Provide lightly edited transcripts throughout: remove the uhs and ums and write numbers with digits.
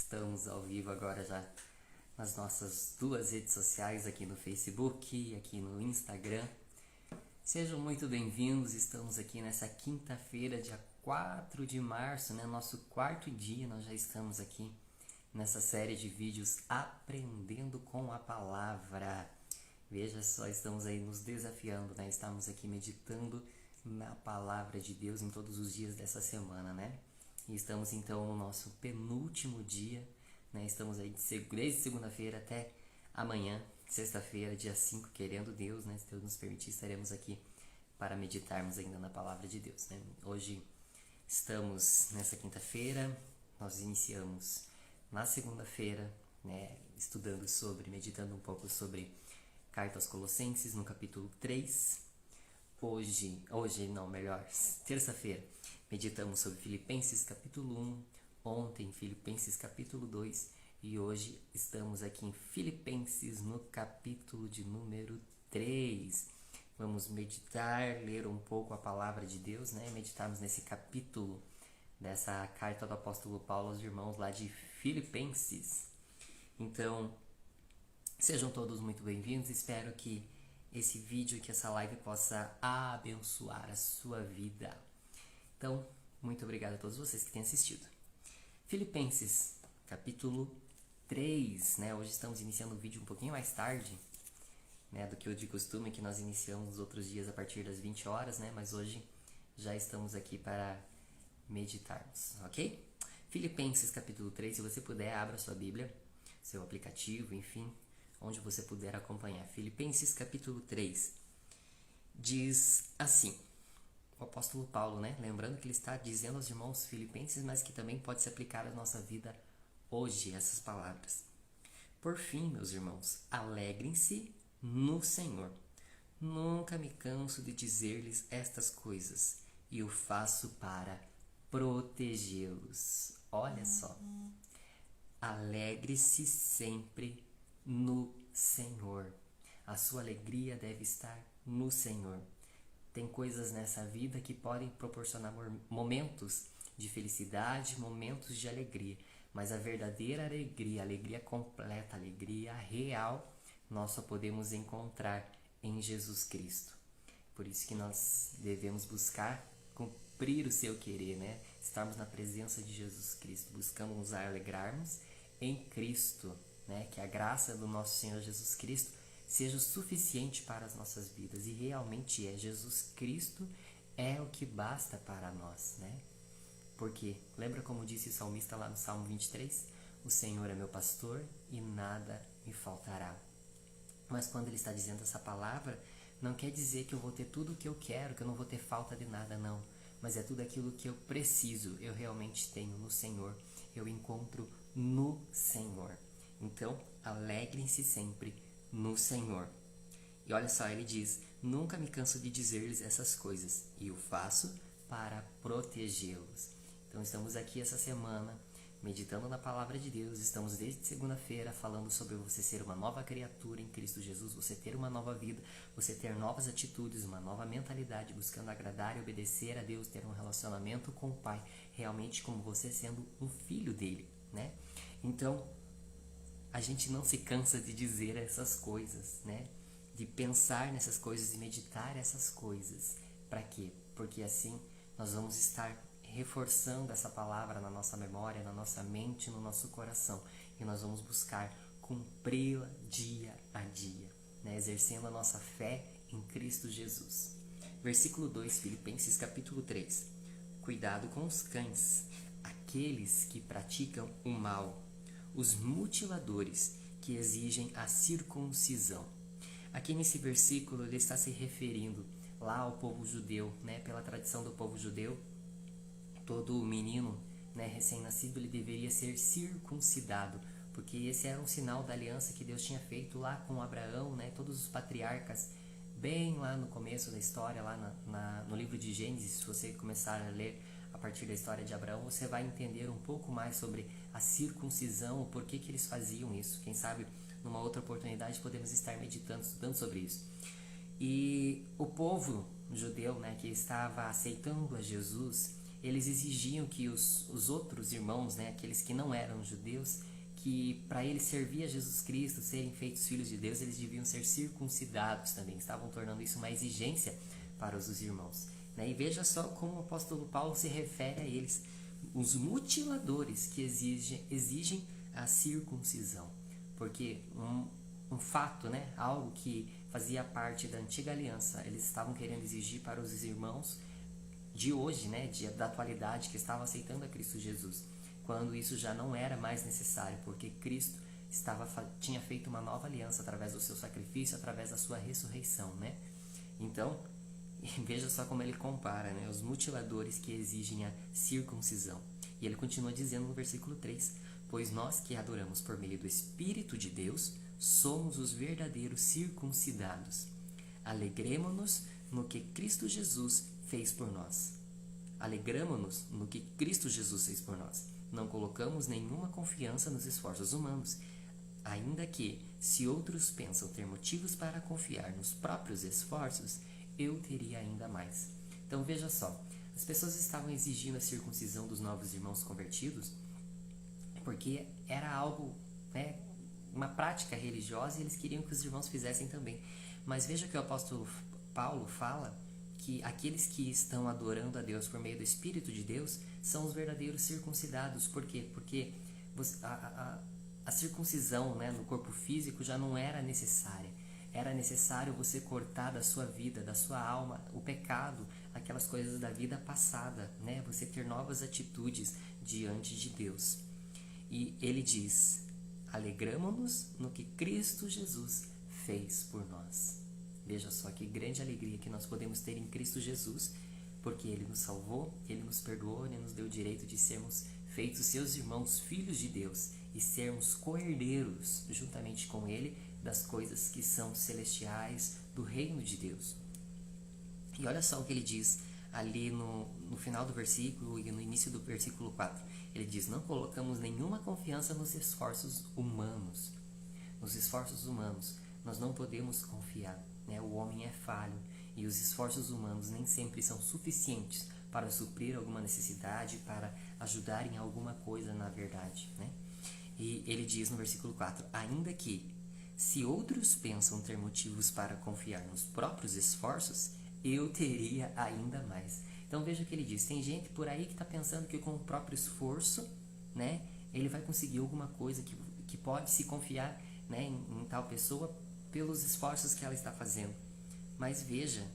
Estamos ao vivo agora já nas nossas duas redes sociais, aqui no Facebook e aqui no Instagram. Sejam muito bem-vindos, estamos aqui nessa quinta-feira, dia 4 de março, nosso quarto dia, nós já estamos aqui nessa série de vídeos Aprendendo com a Palavra. Veja só, estamos aí nos desafiando, Estamos aqui meditando na Palavra de Deus em todos os dias dessa semana, E estamos então no nosso penúltimo dia, Estamos aí desde segunda-feira até amanhã, sexta-feira, dia 5, querendo Deus, Se Deus nos permitir, estaremos aqui para meditarmos ainda na Palavra de Deus, Hoje estamos nessa quinta-feira, nós iniciamos na segunda-feira, estudando meditando um pouco sobre Carta aos Colossenses, no capítulo 3. Terça-feira, meditamos sobre Filipenses capítulo 1, ontem Filipenses capítulo 2 e hoje estamos aqui em Filipenses no capítulo de número 3. Vamos meditar, ler um pouco a palavra de Deus, Meditarmos nesse capítulo dessa carta do apóstolo Paulo aos irmãos lá de Filipenses. Então, sejam todos muito bem-vindos, espero que esse vídeo, que essa live possa abençoar a sua vida. Então, muito obrigado a todos vocês que têm assistido. Filipenses, capítulo 3, Hoje estamos iniciando o vídeo um pouquinho mais tarde, do que o de costume, que nós iniciamos nos outros dias a partir das 20 horas, Mas hoje já estamos aqui para meditarmos, ok? Filipenses, capítulo 3, se você puder, abra sua Bíblia, seu aplicativo, enfim, onde você puder acompanhar. Filipenses capítulo 3 diz assim, o apóstolo Paulo, lembrando que ele está dizendo aos irmãos filipenses, mas que também pode se aplicar à nossa vida hoje, essas palavras. Por fim, meus irmãos, alegrem-se no Senhor. Nunca me canso de dizer-lhes estas coisas, e o faço para protegê-los. Olha só, alegre-se sempre no Senhor. A sua alegria deve estar no Senhor. Tem coisas nessa vida que podem proporcionar momentos de felicidade, momentos de alegria, mas a verdadeira alegria, a alegria completa, a alegria real, nós só podemos encontrar em Jesus Cristo. Por isso que nós devemos buscar cumprir o seu querer, Estarmos na presença de Jesus Cristo, buscando nos alegrarmos em Cristo, Que a graça do nosso Senhor Jesus Cristo seja o suficiente para as nossas vidas, e realmente Jesus Cristo é o que basta para nós, Porque, lembra como disse o salmista lá no Salmo 23? O Senhor é meu pastor e nada me faltará. Mas quando ele está dizendo essa palavra, não quer dizer que eu vou ter tudo o que eu quero, que eu não vou ter falta de nada, não. Mas é tudo aquilo que eu preciso, eu realmente tenho no Senhor, eu encontro no Senhor. Então, alegrem-se sempre no Senhor. E olha só, ele diz, nunca me canso de dizer-lhes essas coisas, e o faço para protegê-los. Então, estamos aqui essa semana, meditando na Palavra de Deus, estamos desde segunda-feira falando sobre você ser uma nova criatura em Cristo Jesus, você ter uma nova vida, você ter novas atitudes, uma nova mentalidade, buscando agradar e obedecer a Deus, ter um relacionamento com o Pai, realmente como você sendo um filho dele, Então, a gente não se cansa de dizer essas coisas, De pensar nessas coisas e meditar essas coisas. Para quê? Porque assim nós vamos estar reforçando essa palavra na nossa memória, na nossa mente, no nosso coração. E nós vamos buscar cumpri-la dia a dia, Exercendo a nossa fé em Cristo Jesus. Versículo 2, Filipenses capítulo 3. Cuidado com os cães, aqueles que praticam o mal, os mutiladores que exigem a circuncisão. Aqui nesse versículo ele está se referindo lá ao povo judeu, Pela tradição do povo judeu, todo menino, recém-nascido, ele deveria ser circuncidado, porque esse era um sinal da aliança que Deus tinha feito lá com Abraão, Todos os patriarcas, bem lá no começo da história, lá no livro de Gênesis. Se você começar a ler a partir da história de Abraão, você vai entender um pouco mais sobre a circuncisão, o porquê que eles faziam isso. Quem sabe, numa outra oportunidade, podemos estar meditando, estudando sobre isso. E o povo judeu, que estava aceitando a Jesus, eles exigiam que os outros irmãos, né, aqueles que não eram judeus, que para eles servir a Jesus Cristo, serem feitos filhos de Deus, eles deviam ser circuncidados também. Estavam tornando isso uma exigência para os irmãos. Né? E veja só como o apóstolo Paulo se refere a eles, os mutiladores que exigem a circuncisão. Porque um fato, né, algo que fazia parte da antiga aliança, eles estavam querendo exigir para os irmãos de hoje, né, da atualidade, que estavam aceitando a Cristo Jesus, quando isso já não era mais necessário, porque Cristo tinha feito uma nova aliança através do seu sacrifício, através da sua ressurreição, né? Então, veja só como ele compara, né, os mutiladores que exigem a circuncisão. E ele continua dizendo no versículo 3: pois nós que adoramos por meio do Espírito de Deus, somos os verdadeiros circuncidados. Alegremo-nos no que Cristo Jesus fez por nós. Alegramo-nos no que Cristo Jesus fez por nós. Não colocamos nenhuma confiança nos esforços humanos, ainda que, se outros pensam ter motivos para confiar nos próprios esforços, eu teria ainda mais. Então veja só, as pessoas estavam exigindo a circuncisão dos novos irmãos convertidos porque era algo, né, uma prática religiosa, e eles queriam que os irmãos fizessem também. Mas veja que o apóstolo Paulo fala que aqueles que estão adorando a Deus por meio do Espírito de Deus são os verdadeiros circuncidados. Por quê? Porque a circuncisão, né, no corpo físico já não era necessária. Era necessário você cortar da sua vida, da sua alma, o pecado, aquelas coisas da vida passada, né? Você ter novas atitudes diante de Deus. E ele diz: alegramo-nos no que Cristo Jesus fez por nós. Veja só que grande alegria que nós podemos ter em Cristo Jesus, porque Ele nos salvou, Ele nos perdoou, Ele nos deu o direito de sermos feitos seus irmãos, filhos de Deus, e sermos co-herdeiros juntamente com Ele das coisas que são celestiais, do reino de Deus. E olha só o que ele diz ali no final do versículo e no início do versículo 4. Ele diz: não colocamos nenhuma confiança nos esforços humanos. Nos esforços humanos nós não podemos confiar, né? O homem é falho e os esforços humanos nem sempre são suficientes para suprir alguma necessidade, para ajudar em alguma coisa na verdade, né? E ele diz no versículo 4: ainda que, se outros pensam ter motivos para confiar nos próprios esforços, eu teria ainda mais. Então veja o que ele diz: tem gente por aí que está pensando que com o próprio esforço, né, ele vai conseguir alguma coisa, que pode se confiar, né, em tal pessoa pelos esforços que ela está fazendo. Mas veja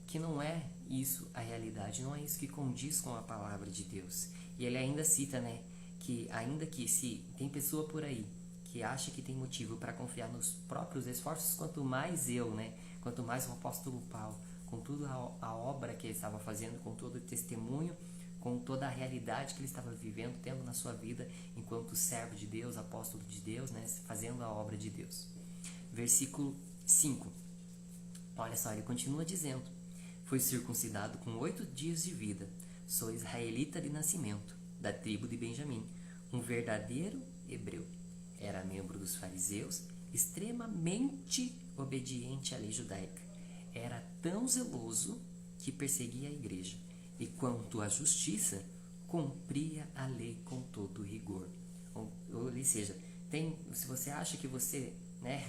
que não é isso a realidade, não é isso que condiz com a palavra de Deus. E ele ainda cita, né, que ainda que se tem pessoa por aí que acha que tem motivo para confiar nos próprios esforços, quanto mais eu, né, quanto mais o apóstolo Paulo, com toda a obra que ele estava fazendo, com todo o testemunho, com toda a realidade que ele estava vivendo, tendo na sua vida enquanto servo de Deus, apóstolo de Deus, né, fazendo a obra de Deus. Versículo 5. Olha só, ele continua dizendo: foi circuncidado com 8 dias de vida, sou israelita de nascimento, da tribo de Benjamim, um verdadeiro hebreu. Era membro dos fariseus, extremamente obediente à lei judaica. Era tão zeloso que perseguia a igreja, e quanto à justiça, cumpria a lei com todo rigor. Ou seja, se você acha que você, né,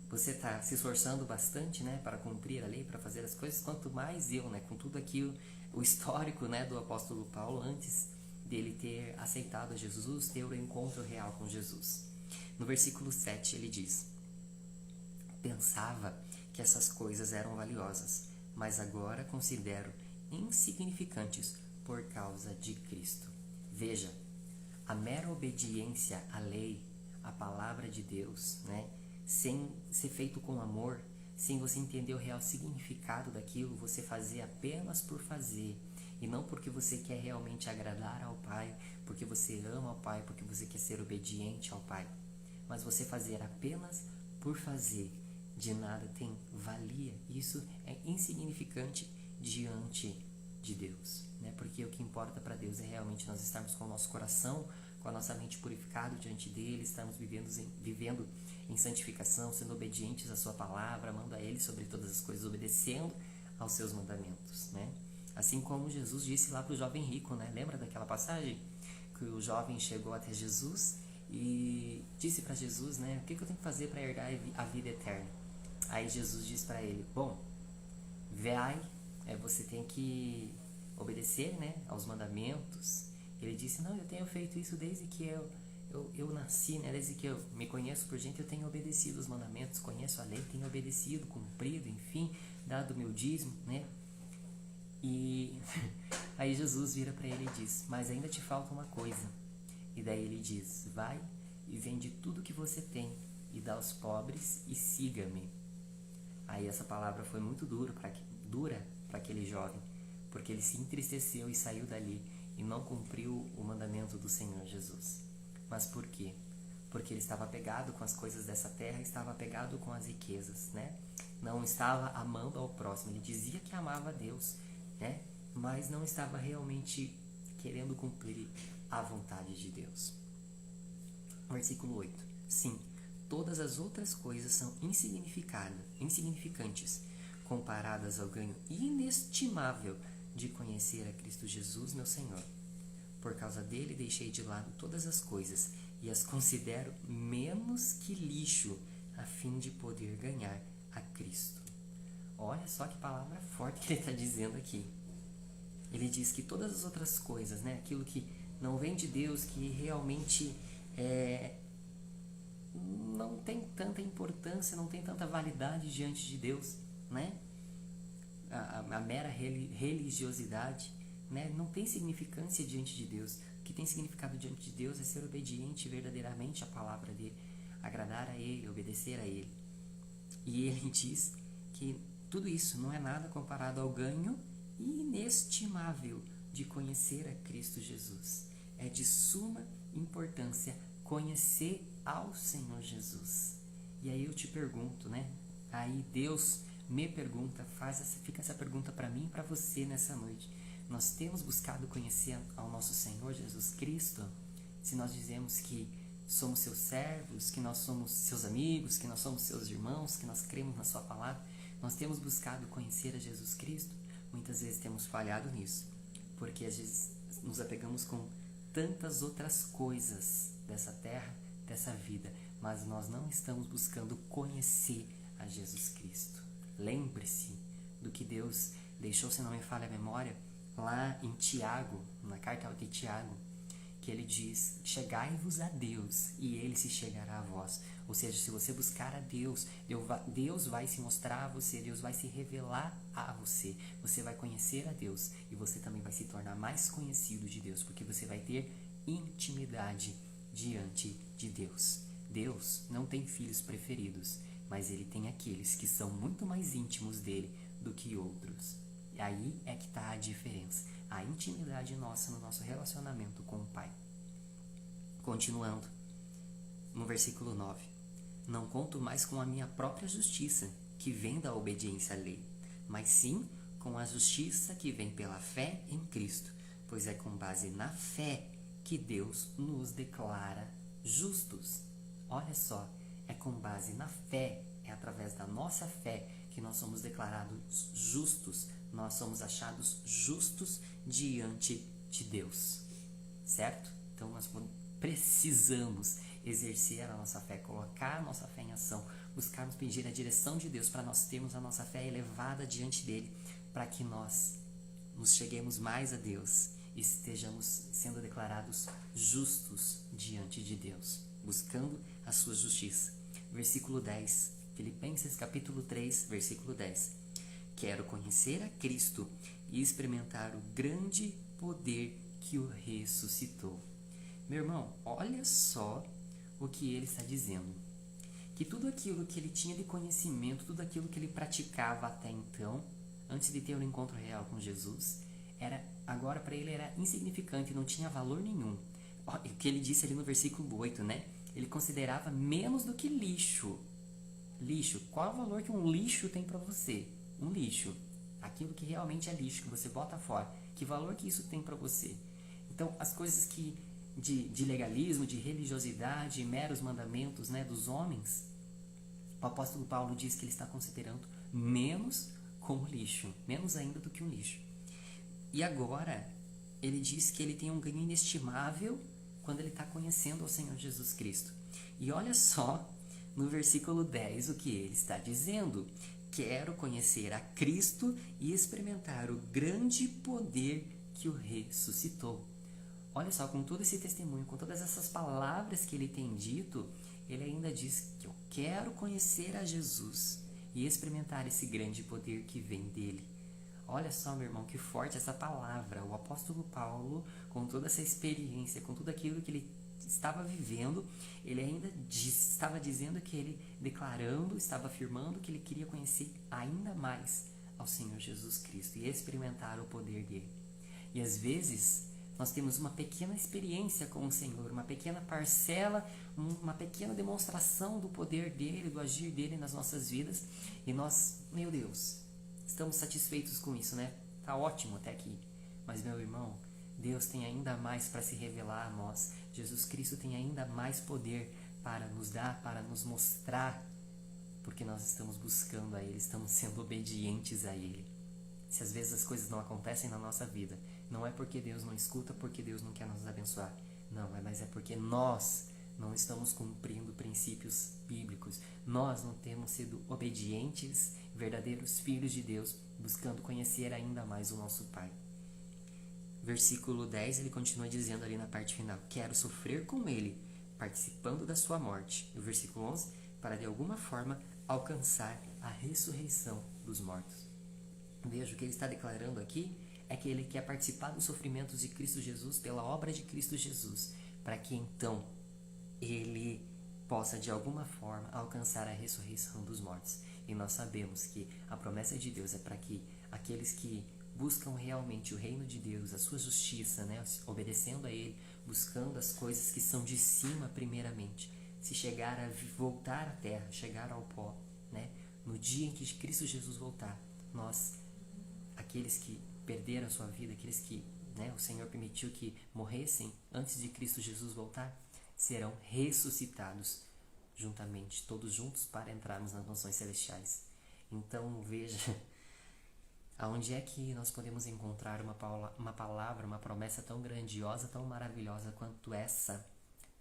você está se esforçando bastante, né, para cumprir a lei, para fazer as coisas, quanto mais eu, né, com tudo aquilo, o histórico, né, do apóstolo Paulo antes dele ter aceitado a Jesus, ter o encontro real com Jesus. No versículo 7 ele diz: pensava que essas coisas eram valiosas, mas agora considero insignificantes por causa de Cristo. Veja, a mera obediência à lei, à palavra de Deus, né, sem ser feito com amor, sem você entender o real significado daquilo, você fazer apenas por fazer, e não porque você quer realmente agradar ao Pai, porque você ama ao Pai, porque você quer ser obediente ao Pai, mas você fazer apenas por fazer, de nada tem valia. Isso é insignificante diante de Deus, né? Porque o que importa para Deus é realmente nós estarmos com o nosso coração, com a nossa mente purificado diante dele, estarmos vivendo em santificação, sendo obedientes à sua palavra, amando a ele sobre todas as coisas, obedecendo aos seus mandamentos, né? Assim como Jesus disse lá para o jovem rico, né? Lembra daquela passagem? Que o jovem chegou até Jesus e disse para Jesus, né? O que eu tenho que fazer para herdar a vida eterna? Aí Jesus disse para ele, bom, você tem que obedecer, né, aos mandamentos. Ele disse, não, eu tenho feito isso desde que eu nasci, né, desde que eu me conheço por gente, eu tenho obedecido os mandamentos, conheço a lei, tenho obedecido, cumprido, enfim, dado o meu dízimo, né. E aí Jesus vira para ele e diz, mas ainda te falta uma coisa. E daí ele diz, vai e vende tudo que você tem e dá aos pobres e siga-me. Aí essa palavra foi muito dura para aquele jovem, porque ele se entristeceu e saiu dali e não cumpriu o mandamento do Senhor Jesus. Mas por quê? Porque ele estava apegado com as coisas dessa terra, estava apegado com as riquezas, né? Não estava amando ao próximo. Ele dizia que amava a Deus, né? Mas não estava realmente querendo cumprir a vontade de Deus. Versículo 8. Sim, todas as outras coisas são insignificantes, comparadas ao ganho inestimável de conhecer a Cristo Jesus, meu Senhor. Por causa dele deixei de lado todas as coisas e as considero menos que lixo, a fim de poder ganhar a Cristo. Olha só que palavra forte que ele está dizendo aqui. Ele diz que todas as outras coisas, né, aquilo que não vem de Deus, que realmente não tem tanta importância, não tem tanta validade diante de Deus, né? A mera religiosidade, né, não tem significância diante de Deus. O que tem significado diante de Deus é ser obediente verdadeiramente à palavra dele, agradar a ele, obedecer a ele. E ele diz que tudo isso não é nada comparado ao ganho inestimável de conhecer a Cristo Jesus. É de suma importância conhecer ao Senhor Jesus. E aí eu te pergunto, né? Aí Deus me pergunta, fica essa pergunta para mim e para você nessa noite. Nós temos buscado conhecer ao nosso Senhor Jesus Cristo? Se nós dizemos que somos seus servos, que nós somos seus amigos, que nós somos seus irmãos, que nós cremos na sua palavra, nós temos buscado conhecer a Jesus Cristo? Muitas vezes temos falhado nisso, porque às vezes nos apegamos com tantas outras coisas dessa terra, dessa vida, mas nós não estamos buscando conhecer a Jesus Cristo. Lembre-se do que Deus deixou, se não me falha a memória, lá em Tiago, na carta de Tiago, que ele diz, chegai-vos a Deus e ele se chegará a vós. Ou seja, se você buscar a Deus, Deus vai se mostrar a você, Deus vai se revelar a você. Você vai conhecer a Deus e você também vai se tornar mais conhecido de Deus, porque você vai ter intimidade diante de Deus. Deus não tem filhos preferidos, mas ele tem aqueles que são muito mais íntimos dele do que outros. E aí é que está a diferença, a intimidade nossa no nosso relacionamento com o Pai. Continuando, no versículo 9. Não conto mais com a minha própria justiça, que vem da obediência à lei, mas sim com a justiça que vem pela fé em Cristo, pois é com base na fé que Deus nos declara justos. Olha só, é com base na fé, é através da nossa fé que nós somos declarados justos, nós somos achados justos diante de Deus, certo? Então nós precisamos exercer a nossa fé, colocar a nossa fé em ação, buscarmos pedir a direção de Deus para nós termos a nossa fé elevada diante dele, para que nós nos cheguemos mais a Deus e estejamos sendo declarados justos diante de Deus, buscando a sua justiça. Versículo 10, Filipenses capítulo 3, versículo 10. Quero conhecer a Cristo e experimentar o grande poder que o ressuscitou. Meu irmão, olha só o que ele está dizendo. Que tudo aquilo que ele tinha de conhecimento, tudo aquilo que ele praticava até então, antes de ter um encontro real com Jesus, agora para ele era insignificante, não tinha valor nenhum. O que ele disse ali no versículo 8, né? Ele considerava menos do que lixo. Lixo. Qual é o valor que um lixo tem para você? Um lixo. Aquilo que realmente é lixo, que você bota fora. Que valor que isso tem para você? Então, as coisas que de legalismo, de religiosidade, meros mandamentos, né, dos homens, o apóstolo Paulo diz que ele está considerando menos como lixo. Menos ainda do que um lixo. E agora, ele diz que ele tem um ganho inestimável quando ele está conhecendo ao Senhor Jesus Cristo. E olha só no versículo 10 o que ele está dizendo. Quero conhecer a Cristo e experimentar o grande poder que o ressuscitou. Olha só, com todo esse testemunho, com todas essas palavras que ele tem dito, ele ainda diz que eu quero conhecer a Jesus e experimentar esse grande poder que vem dele. Olha só, meu irmão, que forte essa palavra. O apóstolo Paulo, com toda essa experiência, com tudo aquilo que ele estava vivendo, ele ainda estava dizendo que ele, declarando, estava afirmando que ele queria conhecer ainda mais ao Senhor Jesus Cristo e experimentar o poder dele. E às vezes nós temos uma pequena experiência com o Senhor, uma pequena parcela, uma pequena demonstração do poder dele, do agir dele nas nossas vidas, e nós, meu Deus, estamos satisfeitos com isso, né? Tá ótimo até aqui. Mas, meu irmão, Deus tem ainda mais para se revelar a nós. Jesus Cristo tem ainda mais poder para nos dar, para nos mostrar, porque nós estamos buscando a Ele, estamos sendo obedientes a Ele. Se às vezes as coisas não acontecem na nossa vida, não é porque Deus não escuta, porque Deus não quer nos abençoar. Não, mas é porque nós não estamos cumprindo princípios bíblicos. Nós não temos sido obedientes, verdadeiros filhos de Deus, buscando conhecer ainda mais o nosso Pai. Versículo 10, ele continua dizendo ali na parte final: quero sofrer com Ele, participando da sua morte. E o versículo 11, para de alguma forma alcançar a ressurreição dos mortos. Veja, o que ele está declarando aqui é que ele quer participar dos sofrimentos de Cristo Jesus pela obra de Cristo Jesus, para que então ele possa de alguma forma alcançar a ressurreição dos mortos. E nós sabemos que a promessa de Deus é para que aqueles que buscam realmente o reino de Deus, a sua justiça, né, obedecendo a Ele, buscando as coisas que são de cima primeiramente, se chegar a voltar à terra, chegar ao pó, né, no dia em que Cristo Jesus voltar, nós, aqueles que perderam a sua vida, aqueles que, né, o Senhor permitiu que morressem antes de Cristo Jesus voltar, serão ressuscitados juntamente, todos juntos, para entrarmos nas mansões celestiais. Então veja, aonde é que nós podemos encontrar uma palavra, uma promessa tão grandiosa, tão maravilhosa quanto essa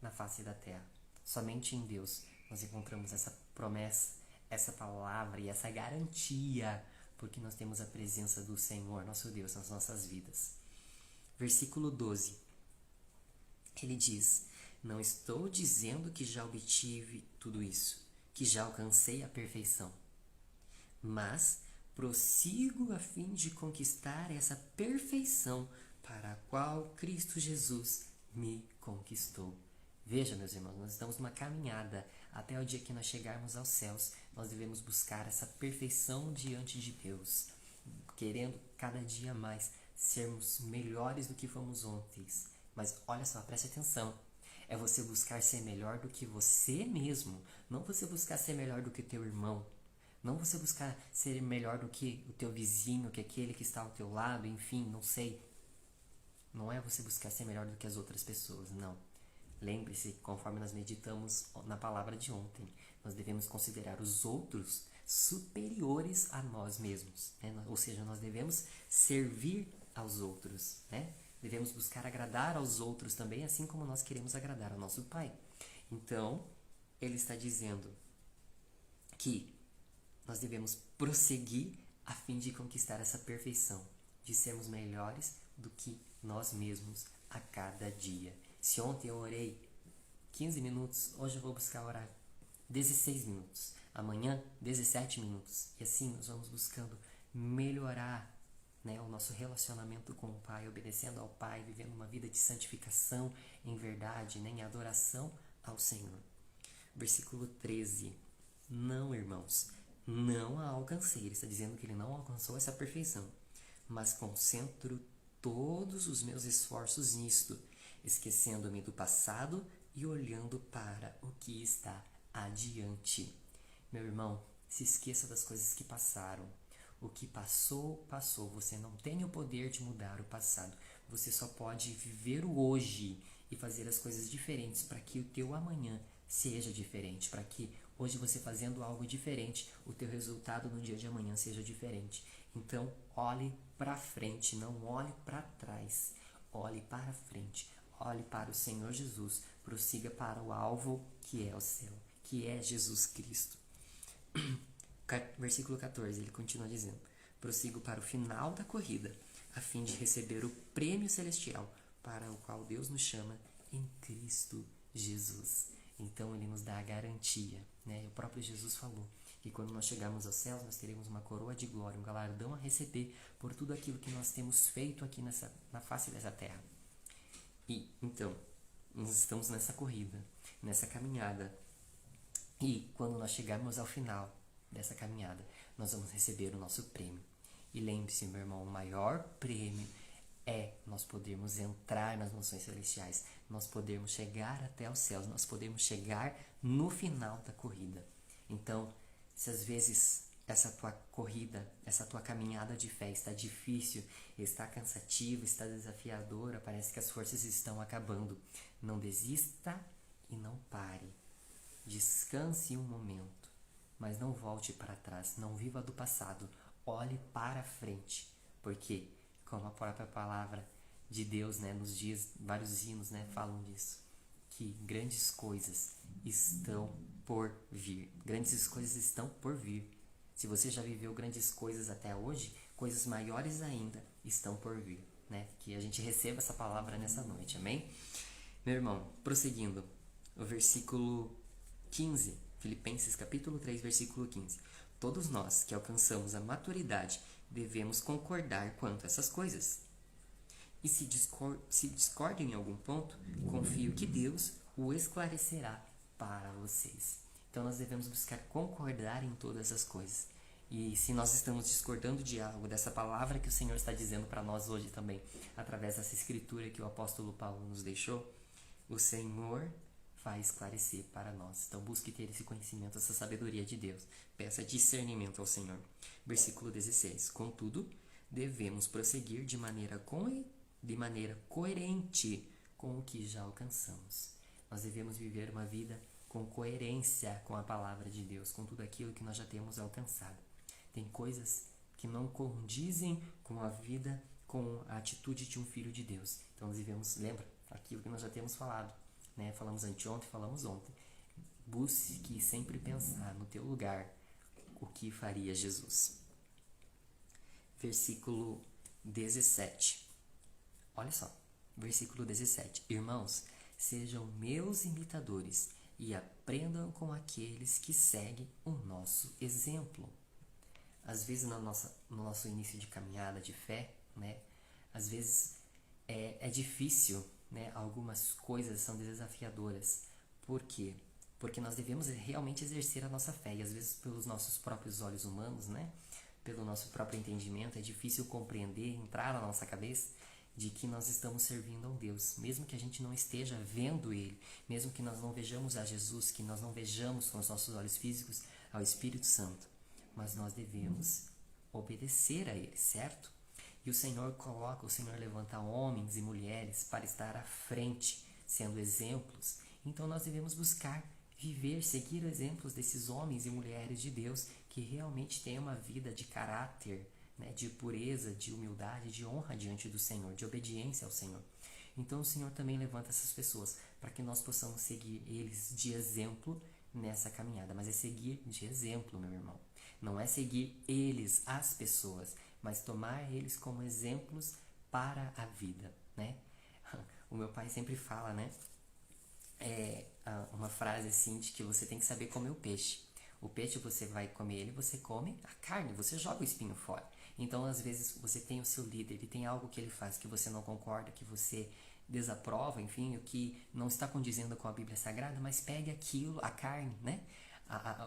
na face da terra? Somente em Deus nós encontramos essa promessa, essa palavra e essa garantia, porque nós temos a presença do Senhor, nosso Deus, nas nossas vidas. Versículo 12, ele diz: não estou dizendo que já obtive tudo isso, que já alcancei a perfeição, mas prossigo a fim de conquistar essa perfeição para a qual Cristo Jesus me conquistou. Veja, meus irmãos, nós estamos numa caminhada até o dia que nós chegarmos aos céus. Nós devemos buscar essa perfeição diante de Deus, querendo cada dia mais sermos melhores do que fomos ontem. Mas olha só, preste atenção. É você buscar ser melhor do que você mesmo, não você buscar ser melhor do que teu irmão, não você buscar ser melhor do que o teu vizinho, que aquele que está ao teu lado, enfim, não sei. Não é você buscar ser melhor do que as outras pessoas, não. Lembre-se, conforme nós meditamos na palavra de ontem, nós devemos considerar os outros superiores a nós mesmos, né? Ou seja, nós devemos servir aos outros, né? Devemos buscar agradar aos outros também, assim como nós queremos agradar ao nosso Pai. Então, ele está dizendo que nós devemos prosseguir a fim de conquistar essa perfeição, de sermos melhores do que nós mesmos a cada dia. Se ontem eu orei 15 minutos, hoje eu vou buscar orar 16 minutos. Amanhã, 17 minutos. E assim nós vamos buscando melhorar, né, o nosso relacionamento com o Pai, obedecendo ao Pai, vivendo uma vida de santificação em verdade, né, em adoração ao Senhor. Versículo 13. Não, irmãos, não a alcancei. Ele está dizendo que ele não alcançou essa perfeição, mas concentro todos os meus esforços nisto, esquecendo-me do passado e olhando para o que está adiante. Meu irmão, se esqueça das coisas que passaram. O que passou, passou. Você não tem o poder de mudar o passado. Você só pode viver o hoje e fazer as coisas diferentes para que o teu amanhã seja diferente, para que hoje você fazendo algo diferente, o teu resultado no dia de amanhã seja diferente. Então, olhe para frente, não olhe para trás. Olhe para frente, olhe para o Senhor Jesus, prossiga para o alvo que é o céu, que é Jesus Cristo. Versículo 14, ele continua dizendo: prossigo para o final da corrida, a fim de receber o prêmio celestial, para o qual Deus nos chama em Cristo Jesus. Então ele nos dá a garantia, né? O próprio Jesus falou que quando nós chegarmos aos céus, nós teremos uma coroa de glória, um galardão a receber por tudo aquilo que nós temos feito aqui na face dessa terra. E então, nós estamos nessa corrida, nessa caminhada. E quando nós chegarmos ao final dessa caminhada, nós vamos receber o nosso prêmio. E lembre-se, meu irmão, o maior prêmio é nós podermos entrar nas mansões celestiais, nós podermos chegar até os céus, nós podermos chegar no final da corrida. Então, se às vezes essa tua corrida, essa tua caminhada de fé está difícil, está cansativa, está desafiadora, parece que as forças estão acabando, não desista e não pare. Descanse um momento, mas não volte para trás, não viva do passado, olhe para frente, porque, como a própria palavra de Deus, né, nos dias, vários hinos, né, falam disso, que grandes coisas estão por vir. Grandes coisas estão por vir. Se você já viveu grandes coisas até hoje, coisas maiores ainda estão por vir, né? Que a gente receba essa palavra nessa noite, amém? Meu irmão, prosseguindo, o versículo 15, Filipenses capítulo 3, versículo 15. Todos nós que alcançamos a maturidade devemos concordar quanto a essas coisas. E se discordem em algum ponto, confio que Deus o esclarecerá para vocês. Então nós devemos buscar concordar em todas as coisas. E se nós estamos discordando de algo, dessa palavra que o Senhor está dizendo para nós hoje também, através dessa escritura que o apóstolo Paulo nos deixou, o Senhor vai esclarecer para nós. Então busque ter esse conhecimento, essa sabedoria de Deus. Peça discernimento ao Senhor. Versículo 16. Contudo, devemos prosseguir de maneira coerente com o que já alcançamos. Nós devemos viver uma vida com coerência com a palavra de Deus, com tudo aquilo que nós já temos alcançado. Tem coisas que não condizem com a vida, com a atitude de um filho de Deus. Então nós devemos, lembra, aquilo que nós já temos falado, né? Falamos anteontem, falamos ontem. Busque sempre pensar no teu lugar o que faria Jesus. Versículo 17. Olha só, versículo 17. Irmãos, sejam meus imitadores e aprendam com aqueles que seguem o nosso exemplo. Às vezes no nosso início de caminhada de fé, né? Às vezes é difícil, né? Algumas coisas são desafiadoras. Por quê? Porque nós devemos realmente exercer a nossa fé. E às vezes pelos nossos próprios olhos humanos, né? Pelo nosso próprio entendimento, é difícil compreender, entrar na nossa cabeça de que nós estamos servindo a um Deus, mesmo que a gente não esteja vendo Ele, mesmo que nós não vejamos a Jesus, que nós não vejamos com os nossos olhos físicos ao Espírito Santo, mas nós devemos obedecer a Ele, certo? E o Senhor levanta homens e mulheres para estar à frente, sendo exemplos. Então nós devemos buscar viver, seguir exemplos desses homens e mulheres de Deus que realmente têm uma vida de caráter, né, de pureza, de humildade, de honra diante do Senhor, de obediência ao Senhor. Então o Senhor também levanta essas pessoas para que nós possamos seguir eles de exemplo nessa caminhada. Mas é seguir de exemplo, meu irmão. Não é seguir eles, as pessoas, mas tomar eles como exemplos para a vida, né? O meu pai sempre fala, né? Uma frase assim de que você tem que saber comer o peixe. O peixe você vai comer ele, você come a carne, você joga o espinho fora. Então, às vezes, você tem o seu líder, ele tem algo que ele faz que você não concorda, que você desaprova, enfim, o que não está condizendo com a Bíblia Sagrada, mas pegue aquilo, a carne, né?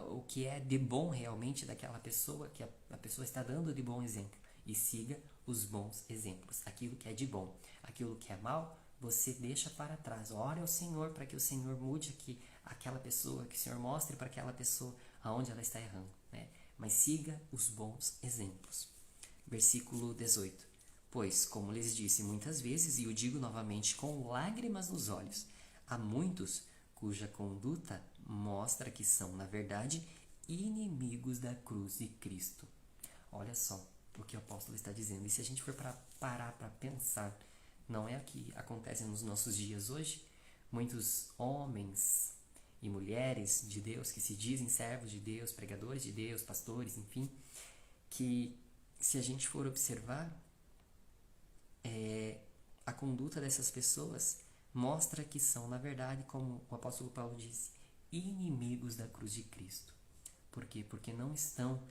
O que é de bom realmente daquela pessoa, que a pessoa está dando de bom exemplo, e siga os bons exemplos. Aquilo que é de bom, aquilo que é mal, você deixa para trás. Ore ao Senhor para que o Senhor mude aquela pessoa, que o Senhor mostre para aquela pessoa aonde ela está errando, né? Mas siga os bons exemplos. Versículo 18. Pois, como lhes disse muitas vezes, e o digo novamente com lágrimas nos olhos, há muitos cuja conduta mostra que são, na verdade, inimigos da cruz de Cristo. Olha só, o que o apóstolo está dizendo. E se a gente for parar para pensar, não é o que acontece nos nossos dias hoje? Muitos homens e mulheres de Deus que se dizem servos de Deus, pregadores de Deus, pastores, enfim, que se a gente for observar, a conduta dessas pessoas mostra que são, na verdade, como o apóstolo Paulo disse, inimigos da cruz de Cristo. Por quê? Porque não estão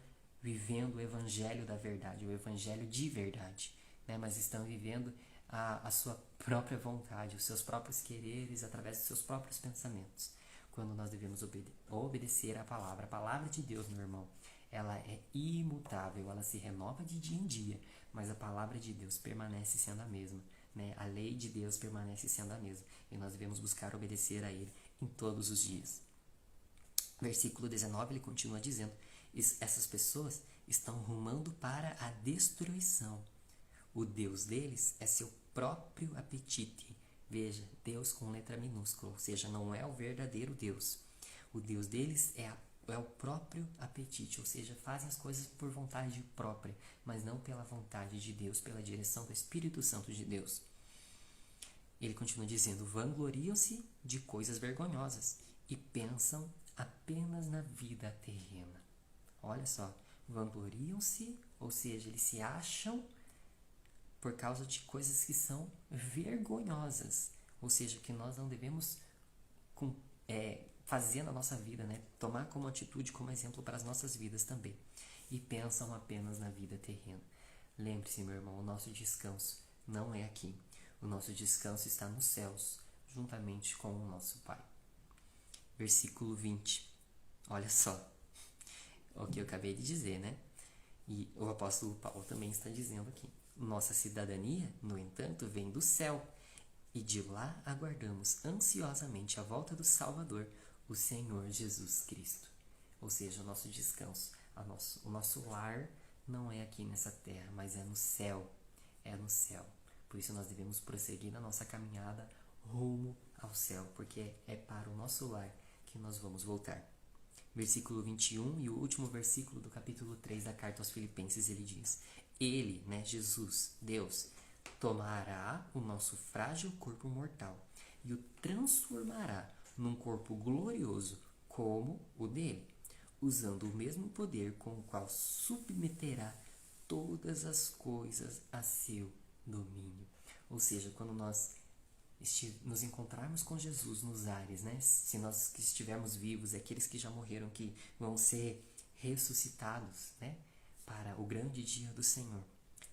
vivendo o evangelho da verdade, o evangelho de verdade, né? Mas estão vivendo a sua própria vontade, os seus próprios quereres, através dos seus próprios pensamentos. Quando nós devemos obedecer à palavra. A palavra de Deus, meu irmão, ela é imutável, ela se renova de dia em dia, mas a palavra de Deus permanece sendo a mesma, né? A lei de Deus permanece sendo a mesma, e nós devemos buscar obedecer a Ele em todos os dias. Versículo 19, ele continua dizendo: essas pessoas estão rumando para a destruição. O Deus deles é seu próprio apetite. Veja, Deus com letra minúscula, ou seja, não é o verdadeiro Deus. O Deus deles é o próprio apetite, ou seja, fazem as coisas por vontade própria, mas não pela vontade de Deus, pela direção do Espírito Santo de Deus. Ele continua dizendo: vangloriam-se de coisas vergonhosas e pensam apenas na vida terrena. Olha só, vangloriam-se, ou seja, eles se acham por causa de coisas que são vergonhosas, ou seja, que nós não devemos fazer na nossa vida, né? Tomar como atitude, como exemplo para as nossas vidas também. E pensam apenas na vida terrena. Lembre-se, meu irmão, o nosso descanso não é aqui. O nosso descanso está nos céus, juntamente com o nosso Pai. Versículo 20. Olha só o que eu acabei de dizer, né? E o apóstolo Paulo também está dizendo aqui: nossa cidadania, no entanto, vem do céu, e de lá aguardamos ansiosamente a volta do Salvador, o Senhor Jesus Cristo. Ou seja, o nosso descanso, o nosso lar não é aqui nessa terra, mas é no céu. É no céu. Por isso nós devemos prosseguir na nossa caminhada rumo ao céu, porque é para o nosso lar que nós vamos voltar. Versículo 21 e o último versículo do capítulo 3 da carta aos Filipenses, ele diz: Ele, né, Jesus, Deus, tomará o nosso frágil corpo mortal e o transformará num corpo glorioso como o dele, usando o mesmo poder com o qual submeterá todas as coisas a seu domínio. Ou seja, quando nós nos encontrarmos com Jesus nos ares, né? Se nós que estivermos vivos, aqueles que já morreram, que vão ser ressuscitados, né? Para o grande dia do Senhor,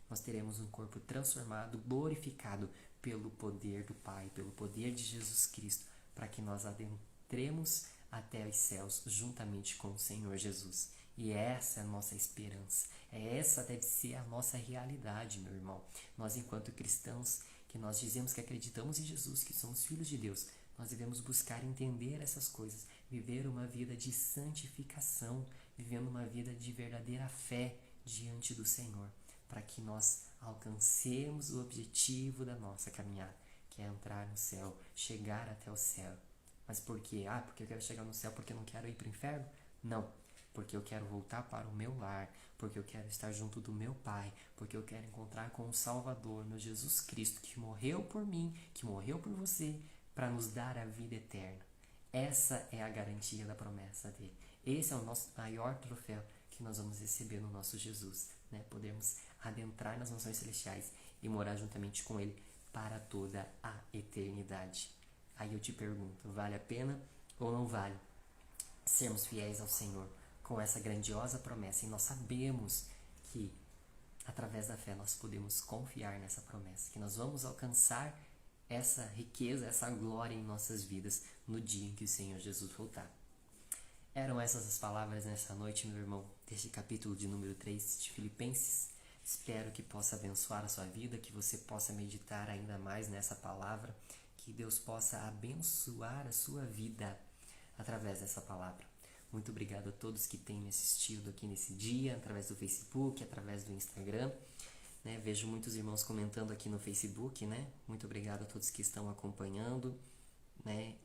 nós teremos um corpo transformado, glorificado pelo poder do Pai, pelo poder de Jesus Cristo, para que nós adentremos até os céus juntamente com o Senhor Jesus. E essa é a nossa esperança. Essa deve ser a nossa realidade, meu irmão. Nós, enquanto cristãos, que nós dizemos que acreditamos em Jesus, que somos filhos de Deus, nós devemos buscar entender essas coisas, viver uma vida de santificação, vivendo uma vida de verdadeira fé diante do Senhor, para que nós alcancemos o objetivo da nossa caminhada, que é entrar no céu, chegar até o céu. Mas por quê? Porque eu quero chegar no céu porque eu não quero ir para o inferno? Não, porque eu quero voltar para o meu lar, porque eu quero estar junto do meu Pai, porque eu quero encontrar com o Salvador, meu Jesus Cristo, que morreu por mim, que morreu por você, para nos dar a vida eterna. Essa é a garantia da promessa dele. Esse é o nosso maior troféu que nós vamos receber no nosso Jesus, né? Podermos adentrar nas mansões celestiais e morar juntamente com ele para toda a eternidade. Aí eu te pergunto, vale a pena ou não vale sermos fiéis ao Senhor com essa grandiosa promessa? E nós sabemos que através da fé nós podemos confiar nessa promessa, que nós vamos alcançar essa riqueza, essa glória em nossas vidas no dia em que o Senhor Jesus voltar. Eram essas as palavras nessa noite, meu irmão, deste capítulo de número 3 de Filipenses. Espero que possa abençoar a sua vida, que você possa meditar ainda mais nessa palavra, que Deus possa abençoar a sua vida através dessa palavra. Muito obrigado a todos que têm me assistido aqui nesse dia, através do Facebook, através do Instagram. Né? Vejo muitos irmãos comentando aqui no Facebook, né? Muito obrigado a todos que estão acompanhando, né?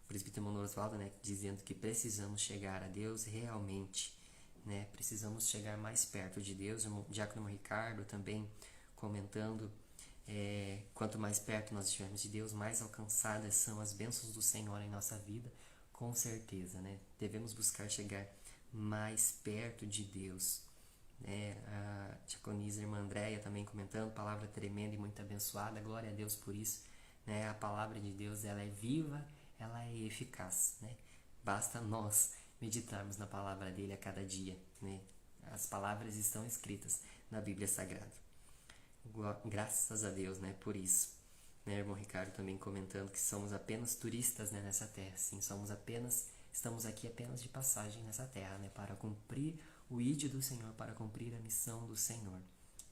O presbítero Manuel Osvaldo, né? Dizendo que precisamos chegar a Deus realmente, né? Precisamos chegar mais perto de Deus. O diácono Ricardo também comentando, quanto mais perto nós estivermos de Deus, mais alcançadas são as bênçãos do Senhor em nossa vida, com certeza, né? Devemos buscar chegar mais perto de Deus, né? A diaconisa irmã Andréia também comentando, palavra tremenda e muito abençoada, glória a Deus por isso, né? A palavra de Deus, ela é viva, ela é eficaz, né? Basta nós meditarmos na palavra dele a cada dia, né? As palavras estão escritas na Bíblia Sagrada. Graças a Deus, né, por isso. Né, irmão Ricardo também comentando que somos apenas turistas, né, nessa terra. Sim, estamos aqui apenas de passagem nessa terra, né, para cumprir o ID do Senhor, para cumprir a missão do Senhor.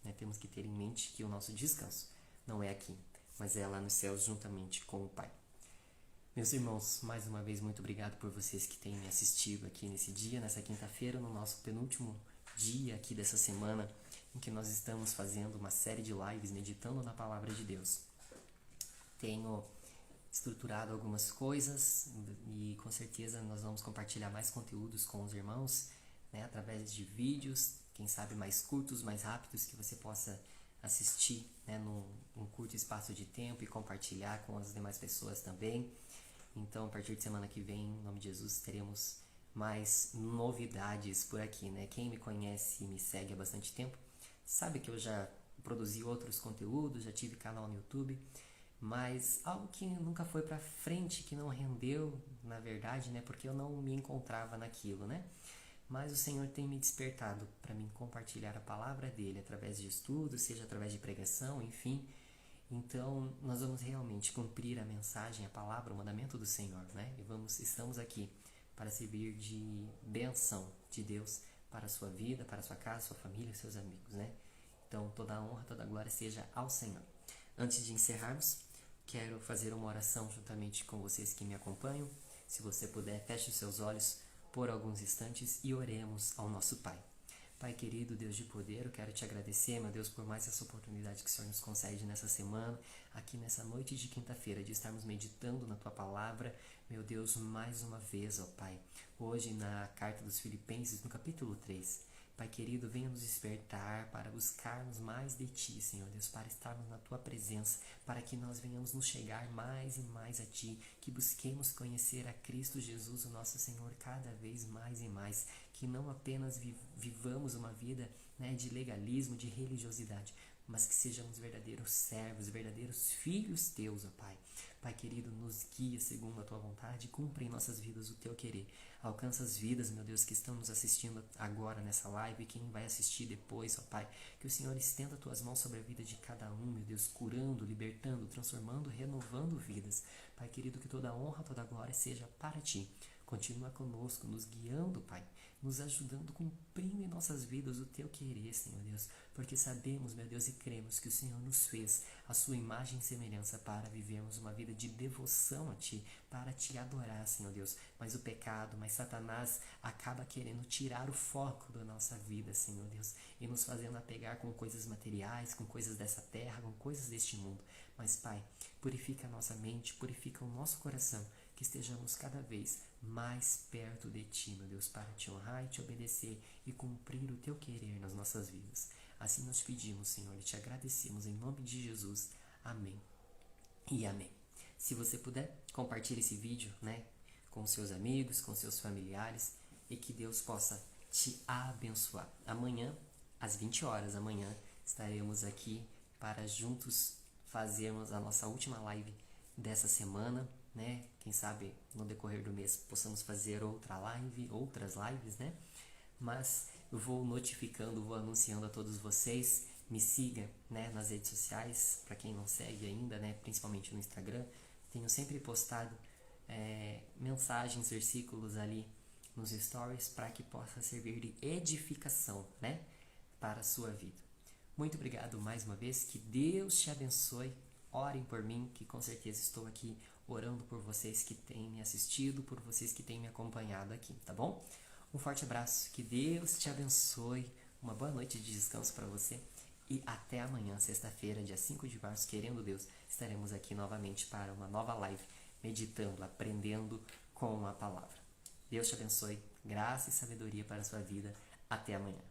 Né, temos que ter em mente que o nosso descanso não é aqui, mas é lá nos céus juntamente com o Pai. Meus irmãos, mais uma vez, muito obrigado por vocês que têm me assistido aqui nesse dia, nessa quinta-feira, no nosso penúltimo dia aqui dessa semana, em que nós estamos fazendo uma série de lives meditando na Palavra de Deus. Tenho estruturado algumas coisas e com certeza nós vamos compartilhar mais conteúdos com os irmãos, né, através de vídeos, quem sabe mais curtos, mais rápidos, que você possa assistir, né, num curto espaço de tempo e compartilhar com as demais pessoas também. Então, a partir de semana que vem, em nome de Jesus, teremos mais novidades por aqui, né? Quem me conhece e me segue há bastante tempo sabe que eu já produzi outros conteúdos, já tive canal no YouTube, mas algo que nunca foi pra frente, que não rendeu, na verdade, né? Porque eu não me encontrava naquilo, né? Mas o Senhor tem me despertado para mim compartilhar a palavra dele através de estudos, seja através de pregação, enfim. Então, nós vamos realmente cumprir a mensagem, a palavra, o mandamento do Senhor, né? E estamos aqui para servir de bênção de Deus para a sua vida, para a sua casa, sua família, seus amigos, né? Então, toda a honra, toda a glória seja ao Senhor. Antes de encerrarmos, quero fazer uma oração juntamente com vocês que me acompanham. Se você puder, feche os seus olhos por alguns instantes e oremos ao nosso Pai. Pai querido, Deus de poder, eu quero te agradecer, meu Deus, por mais essa oportunidade que o Senhor nos concede nessa semana, aqui nessa noite de quinta-feira, de estarmos meditando na Tua Palavra, meu Deus, mais uma vez, ó Pai, hoje na Carta dos Filipenses, no capítulo 3, Pai querido, venha nos despertar para buscarmos mais de Ti, Senhor Deus, para estarmos na Tua presença, para que nós venhamos nos chegar mais e mais a Ti, que busquemos conhecer a Cristo Jesus, o nosso Senhor, cada vez mais e mais, que não apenas vivamos uma vida, né, de legalismo, de religiosidade, mas que sejamos verdadeiros servos, verdadeiros filhos Teus, ó Pai. Pai querido, nos guia segundo a Tua vontade, cumpre em nossas vidas o Teu querer. Alcança as vidas, meu Deus, que estão nos assistindo agora nessa live e quem vai assistir depois, ó Pai. Que o Senhor estenda Tuas mãos sobre a vida de cada um, meu Deus, curando, libertando, transformando, renovando vidas. Pai querido, que toda a honra, toda a glória seja para Ti. Continua conosco, nos guiando, Pai, nos ajudando, cumprindo em nossas vidas o Teu querer, Senhor Deus, porque sabemos, meu Deus, e cremos que o Senhor nos fez a Sua imagem e semelhança para vivermos uma vida de devoção a Ti, para Te adorar, Senhor Deus. Mas o pecado, mas Satanás acaba querendo tirar o foco da nossa vida, Senhor Deus, e nos fazendo apegar com coisas materiais, com coisas dessa terra, com coisas deste mundo. Mas, Pai, purifica a nossa mente, purifica o nosso coração, que estejamos cada vez mais perto de Ti, meu Deus, para Te honrar e Te obedecer e cumprir o Teu querer nas nossas vidas. Assim nós pedimos, Senhor, e Te agradecemos em nome de Jesus. Amém e amém. Se você puder, compartilhe esse vídeo, né, com seus amigos, com seus familiares e que Deus possa te abençoar. Amanhã, às 20 horas, amanhã, estaremos aqui para juntos fazermos a nossa última live dessa semana, né? Quem sabe no decorrer do mês possamos fazer outras lives, né? Mas eu vou notificando, vou anunciando a todos vocês. Me siga, né, nas redes sociais, para quem não segue ainda, né, principalmente no Instagram. Tenho sempre postado mensagens, versículos ali nos stories para que possa servir de edificação, né, para a sua vida. Muito obrigado mais uma vez, que Deus te abençoe. Orem por mim, que com certeza estou aqui orando por vocês que têm me assistido, por vocês que têm me acompanhado aqui, tá bom? Um forte abraço, que Deus te abençoe, uma boa noite de descanso para você e até amanhã, sexta-feira, dia 5 de março, querendo Deus, estaremos aqui novamente para uma nova live, meditando, aprendendo com a palavra. Deus te abençoe, graça e sabedoria para a sua vida. Até amanhã.